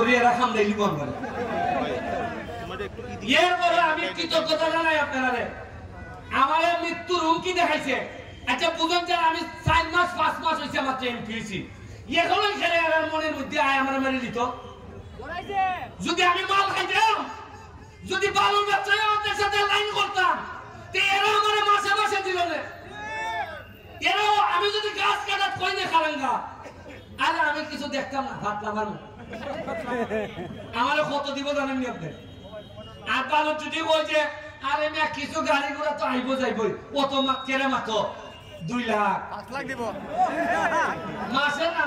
করি এরা খামদাইলি বল করে এরপরে আমি কৃতজ্ঞতা জানাই আপনারা আমার মৃত্যুর হুমকি দেখাইছে আচ্ছা বুঝুন যে আমি 4 মাস 5 মাস হইছে আমার ট্রেন ফিরছি এখনো খেলে আর মনের মধ্যে আয় আমার মেরে দিত যদি আমি মাল খাইতাম যদি বালুর ব্যবসায়ী আমাদের সাথে লাইন করতাম তে এরা আমার মাসে মাসে দিল না এরাও আমি যদি গাছ কাটাত কই না খালাঙ্গা আরে আমি কিছু দেখতাম না ভাত লাগার আমার কত দিব জানেন নি আপনি আর বালুর যদি বল যে আরে না কিছু গাড়ি ঘোড়া তো আইবো যাইবই কত কেড়ে মাত্র 2 লাখ 5 লাখ দিব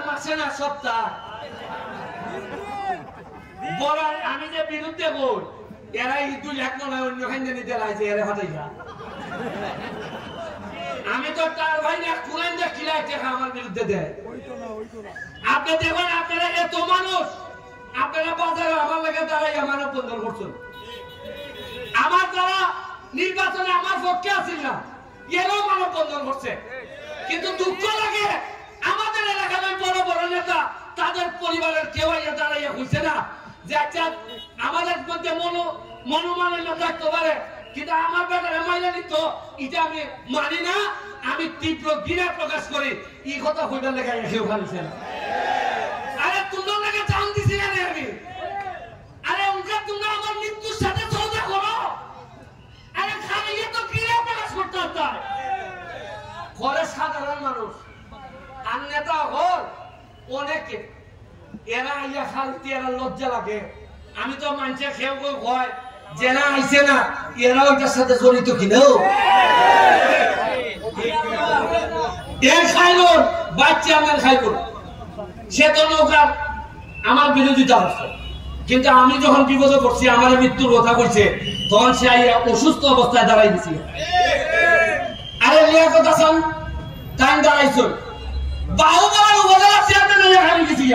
মাসে না সপ্তাহ বড় আমি যে বিরুদ্ধে বল এরা এই 2 লাখ নয় অন্য খাইতে নিতে লাইছে এরা হাতাইয়া আমি তো তার ভাই না কুরান দে খিলাইতে আমার বিরুদ্ধে দেয় আপনি দেখুন আপনারা এত মানুষ আপনারা বাজারে আমার লাগে দাঁড়াই আমার বন্ধন করছেন আমার দ্বারা নির্বাচনে আমার পক্ষে আছিল না এরাও মানব বন্ধন করছে কিন্তু দুঃখ লাগে আমাদের এলাকার বড় বড় নেতা তাদের পরিবারের কেউ দাঁড়াইয়া হইছে না যে আচ্ছা আমাদের মধ্যে মনোমালিন্য থাকতে পারে কিন্তু আমার ব্যাপারে মাইনা নিত এটা আমি মানি না আমি তীব্র ঘৃণা প্রকাশ করি এই কথা হইবার লেগে কেউ খালিছে না আরে তোমরা লাগে জান দিছি না আমি আরে উনকা তোমরা আমার মৃত্যুর সাথে সওদা করো আরে খালি তো ঘৃণা প্রকাশ করতে হয় করে সাধারণ মানুষ আর নেতা হল অনেকে এরা আইয়া খালতে এরা লজ্জা লাগে আমি তো মানুষের খেয়ে হয় জেনা আইছে না এরা ওইটার সাথে জড়িত কিনাও খাইল বাচ্চা আমার খাইল সে তো নৌকার আমার বিরোধিতা হচ্ছে কিন্তু আমি যখন বিপদে পড়ছি আমার মৃত্যুর কথা কইছে তখন সে অসুস্থ অবস্থায় দাঁড়াই দিছি আরে লিয়াকত হাসান টাইম দাঁড়াইছ বাহুবল উপজেলা চেয়ারম্যান হয়ে খালি গেছি